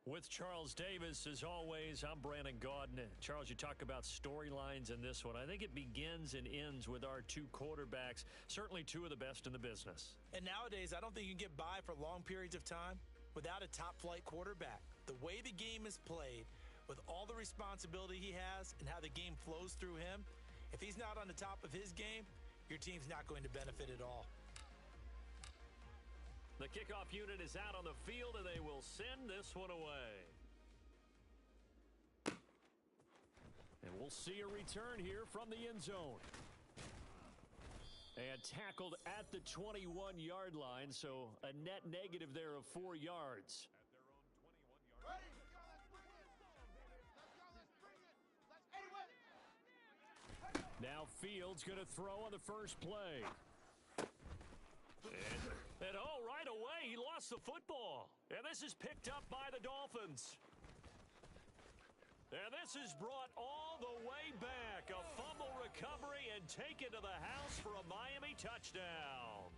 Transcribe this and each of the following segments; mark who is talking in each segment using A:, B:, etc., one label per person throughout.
A: With Charles Davis, as always, I'm Brandon Gaudin. Charles, you talk about storylines in this one. I think it begins and ends with our two quarterbacks, certainly two of the best in the business.
B: And nowadays, I don't think you can get by for long periods of time without a top-flight quarterback. The way the game is played, with all the responsibility he has and how the game flows through him, if he's not on the top of his game, your team's not going to benefit at all.
A: The kickoff unit is out on the field, and they will send this one away. And we'll see a return here from the end zone. And tackled at the 21-yard line, so a net negative there of 4 yards.
C: At their own 21-yard line.
A: Now Fields going to throw on the first play. And oh, right away, he lost the football. And this is picked up by the Dolphins. And this is brought all the way back. A fumble recovery and taken to the house for a Miami touchdown.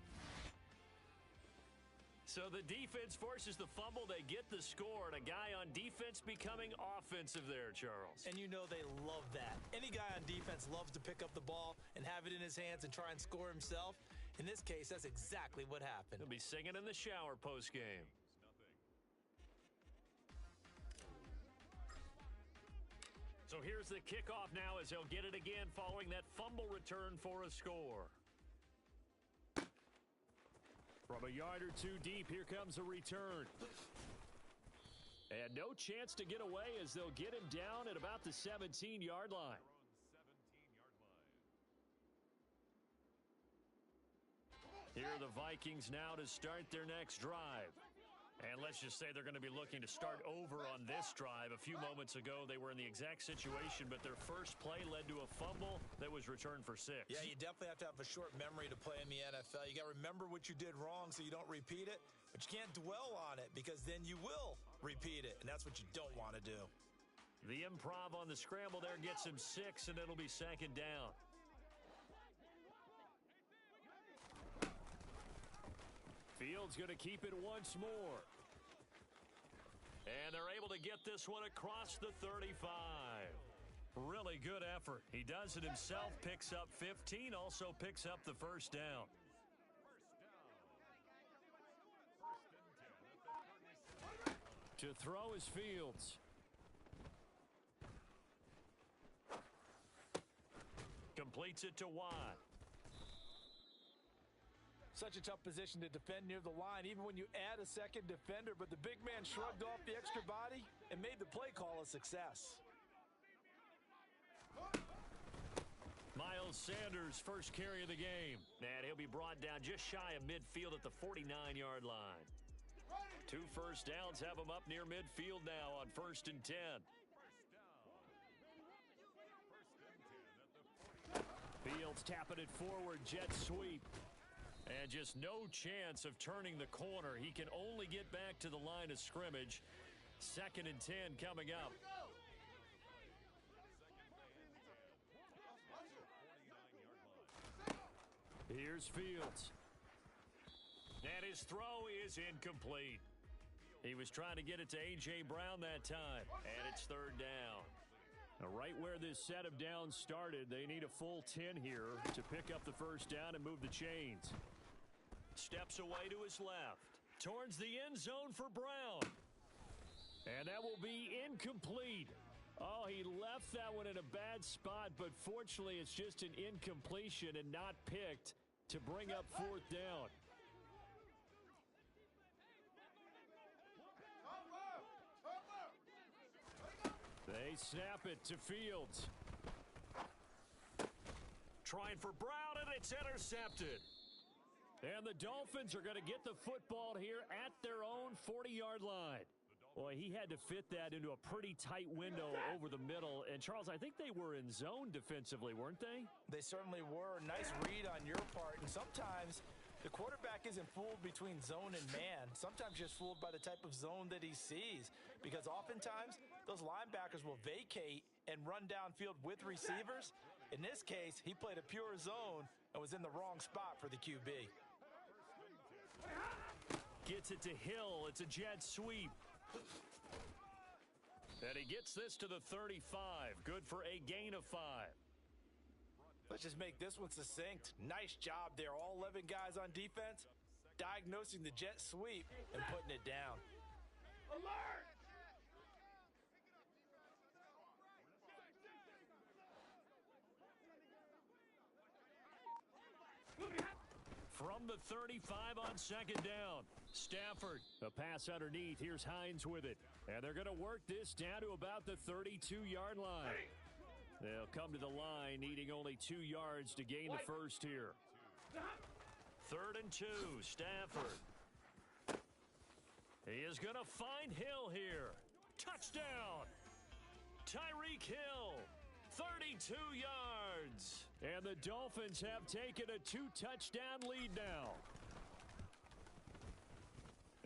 A: So the defense forces the fumble. They get the score. And a guy on defense becoming offensive there, Charles.
B: And you know they love that. Any guy on defense loves to pick up the ball and have it in his hands and try and score himself. In this case, that's exactly what happened.
A: He'll be singing in the shower post-game. So here's the kickoff now as he'll get it again following that fumble return for a score. From a yard or two deep, here comes a return. And no chance to get away as they'll get him down at about the 17-yard line. Here are the Vikings now to start their next drive. And let's just say they're going to be looking to start over on this drive. A few moments ago, they were in the exact situation, but their first play led to a fumble that was returned for 6.
B: Yeah, you definitely have to have a short memory to play in the NFL. You got to remember what you did wrong so you don't repeat it, but you can't dwell on it because then you will repeat it, and that's what you don't want to do.
A: The improv on the scramble there gets him 6, and it'll be second down. Fields going to keep it once more. And they're able to get this one across the 35. Really good effort. He does it himself, picks up 15, also picks up the first down. To throw is Fields. Completes it to Watt.
B: Such a tough position to defend near the line, even when you add a second defender, but the big man shrugged off the extra body and made the play call a success.
A: Miles Sanders, first carry of the game. And he'll be brought down just shy of midfield at the 49-yard line. 2 first downs have him up near midfield now on 1st and 10. Fields tapping it forward, jet sweep. And just no chance of turning the corner. He can only get back to the line of scrimmage. 2nd and 10 coming up. Here's Fields. And his throw is incomplete. He was trying to get it to A.J. Brown that time. And it's 3rd down. Now, right where this set of downs started, they need a full 10 here to pick up the first down and move the chains. Steps away to his left. Towards the end zone for Brown. And that will be incomplete. Oh, he left that one in a bad spot, but fortunately it's just an incompletion and not picked to bring up 4th down. They snap it to Fields. Trying for Brown, and it's intercepted. And the Dolphins are going to get the football here at their own 40-yard line. Boy, he had to fit that into a pretty tight window over the middle. And, Charles, I think they were in zone defensively, weren't they?
B: They certainly were. Nice read on your part. And sometimes the quarterback isn't fooled between zone and man. Sometimes just fooled by the type of zone that he sees. Because oftentimes, those linebackers will vacate and run downfield with receivers. In this case, he played a pure zone and was in the wrong spot for the QB.
A: Gets it to Hill. It's a jet sweep. And he gets this to the 35. Good for a gain of 5.
B: Let's just make this one succinct. Nice job there. All 11 guys on defense, diagnosing the jet sweep and putting it down.
C: Alert!
A: From the 35 on second down. Stafford, a pass underneath. Here's Hines with it. And they're going to work this down to about the 32-yard line. They'll come to the line needing only 2 yards to gain the first here. 3rd and 2, Stafford. He is going to find Hill here. Touchdown! Tyreek Hill, 32 yards. And the Dolphins have taken a 2-touchdown lead now.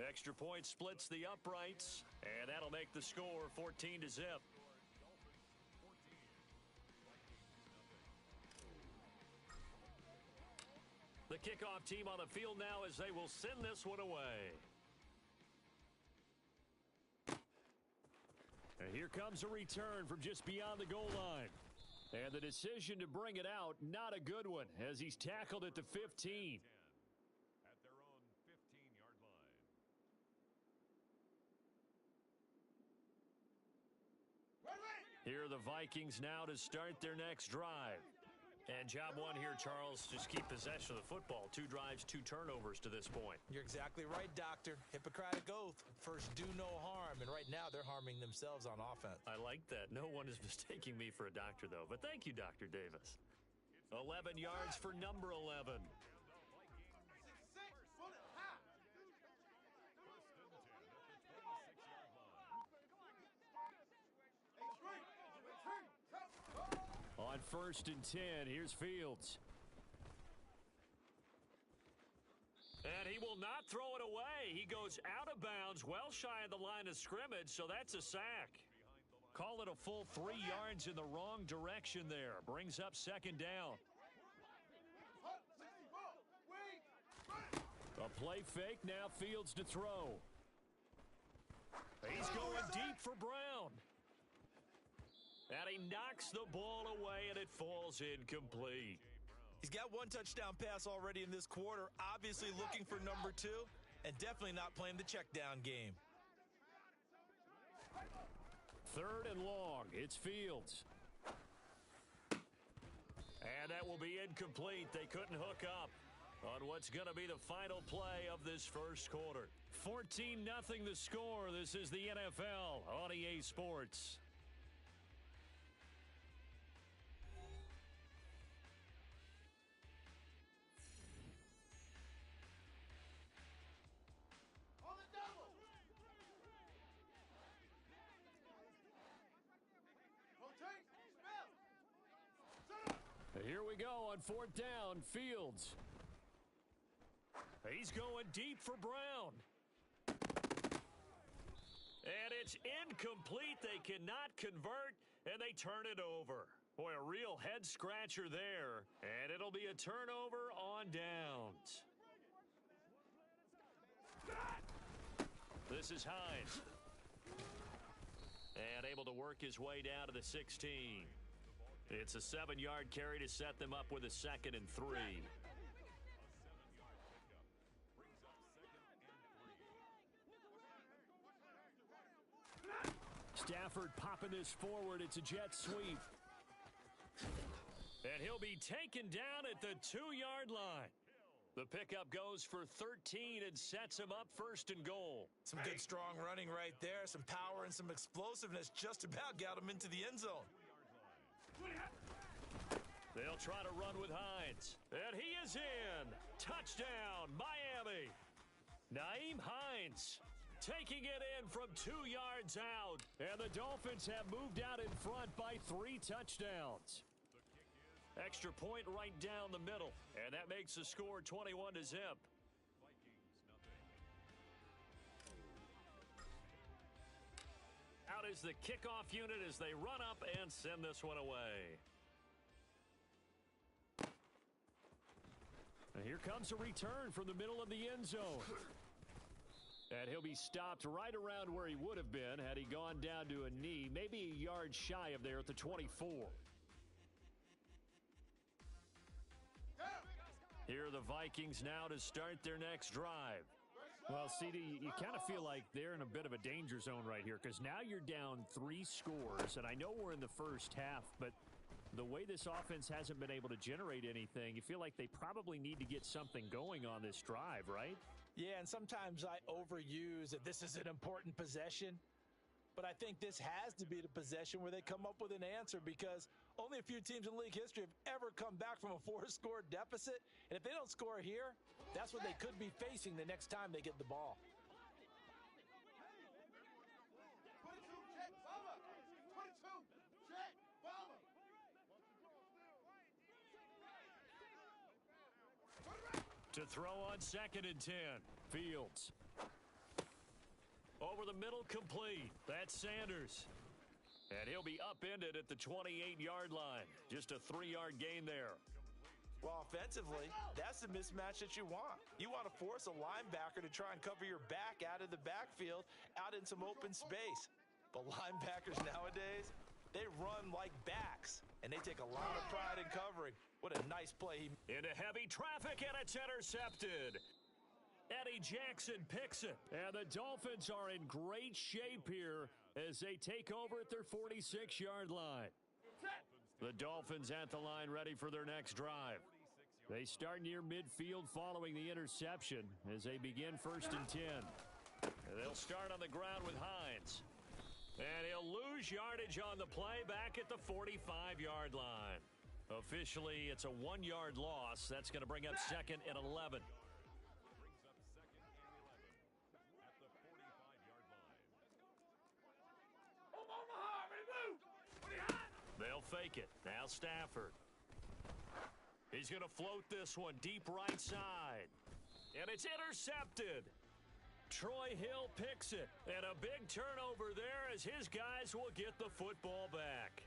A: Extra point splits the uprights, and that'll make the score 14-0. The kickoff team on the field now as they will send this one away. And here comes a return from just beyond the goal line. And the decision to bring it out, not a good one, as he's tackled at the 15.
C: At their own 15-yard line.
A: Here are the Vikings now to start their next drive. And job one here, Charles, just keep possession of the football. 2 drives, 2 turnovers to this point.
B: You're exactly right, Doctor. Hippocratic oath. First, do no harm. And right now, they're harming themselves on offense.
A: I like that. No one is mistaking me for a doctor, though. But thank you, Dr. Davis. 11 yards for number 11. On 1st and 10, here's Fields. And he will not throw it away. He goes out of bounds, well shy of the line of scrimmage, so that's a sack. Call it a full 3 yards in the wrong direction there. Brings up 2nd down. A play fake, now Fields to throw. He's going deep for Brown. And he knocks the ball away, and it falls incomplete.
B: He's got 1 touchdown pass already in this quarter, obviously looking for number 2, and definitely not playing the check down game.
A: 3rd and long, it's Fields. And that will be incomplete. They couldn't hook up on what's going to be the final play of this first quarter. 14-0 the score. This is the NFL on EA Sports. Here we go on 4th down, Fields. He's going deep for Brown. And it's incomplete. They cannot convert, and they turn it over. Boy, a real head-scratcher there. And it'll be a turnover on downs. This is Hines. And able to work his way down to the 16. It's a 7-yard carry to set them up with a 2nd and 3. Stafford popping this forward. It's a jet sweep. And he'll be taken down at the 2-yard line. The pickup goes for 13 and sets him up 1st and goal.
B: Some good strong running right there. Some power and some explosiveness just about got him into the end zone.
A: They'll try to run with Hines. And he is in. Touchdown, Miami. Nyheim Hines taking it in from 2 yards out. And the Dolphins have moved out in front by 3 touchdowns. Extra point right down the middle. And that makes the score 21-0. Out is the kickoff unit as they run up and send this one away. And here comes a return from the middle of the end zone. And he'll be stopped right around where he would have been had he gone down to a knee, maybe a yard shy of there at the 24. Here are the Vikings now to start their next drive.
B: Well, CD, you kind of feel like they're in a bit of a danger zone right here because now you're down 3 scores, and I know we're in the first half, but the way this offense hasn't been able to generate anything, you feel like they probably need to get something going on this drive, right?
D: Yeah, and sometimes I overuse that this is an important possession, but I think this has to be the possession where they come up with an answer because only a few teams in league history have ever come back from a 4-score deficit, and if they don't score here, that's what they could be facing the next time they get the ball.
A: To throw on 2nd and 10. Fields. Over the middle, complete. That's Sanders. And he'll be upended at the 28-yard line. Just a 3-yard gain there.
D: Well, offensively, that's the mismatch that you want. You want to force a linebacker to try and cover your back out of the backfield, out in some open space. But linebackers nowadays, they run like backs, and they take a lot of pride in covering. What a nice play.
A: Into heavy traffic, and it's intercepted. Eddie Jackson picks it. And the Dolphins are in great shape here as they take over at their 46-yard line. The Dolphins at the line ready for their next drive. They start near midfield following the interception as they begin 1st and 10. And they'll start on the ground with Hines. And he'll lose yardage on the play back at the 45-yard line. Officially, it's a 1-yard loss. That's going to bring up 2nd and 11. They'll fake it. Now Stafford. He's going to float this one deep right side. And it's intercepted. Troy Hill picks it. And a big turnover there as his guys will get the football back.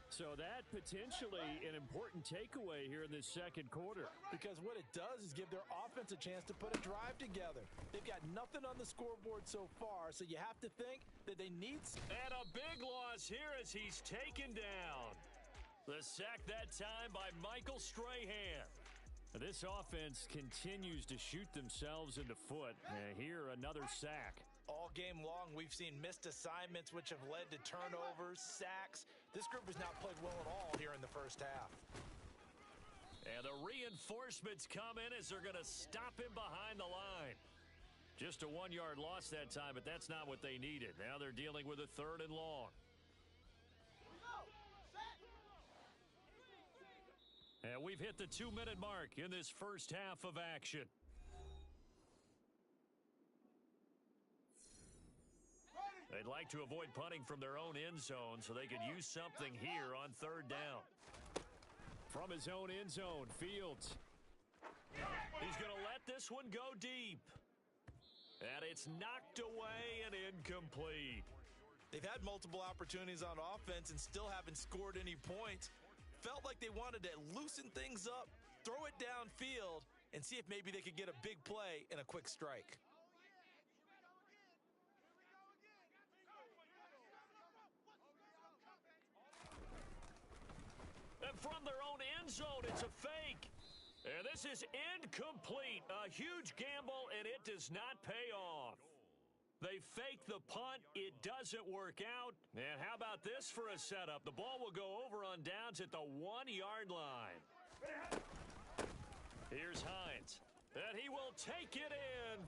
B: So that potentially an important takeaway here in this second quarter.
D: Because what it does is give their offense a chance to put a drive together. They've got nothing on the scoreboard so far, so you have to think that they need...
A: And a big loss here as he's taken down. The sack that time by Michael Strahan.
B: This offense continues to shoot themselves in the foot. Here, another sack.
D: All game long, we've seen missed assignments, which have led to turnovers, sacks. This group has not played well at all here in the first half.
A: And the reinforcements come in as they're going to stop him behind the line. Just a 1-yard loss that time, but that's not what they needed. Now they're dealing with a 3rd and long. And we've hit the 2-minute mark in this first half of action. They'd like to avoid punting from their own end zone so they could use something here on 3rd down.
B: From his own end zone, Fields.
A: He's going to let this one go deep. And it's knocked away and incomplete.
D: They've had multiple opportunities on offense and still haven't scored any points. Felt like they wanted to loosen things up, throw it downfield, and see if maybe they could get a big play and a quick strike.
A: And from their own end zone, it's a fake. And this is incomplete. A huge gamble, and it does not pay off. They fake the punt. It doesn't work out. And how about this for a setup? The ball will go over on downs at the 1-yard line. Here's Hines. And he will take it in.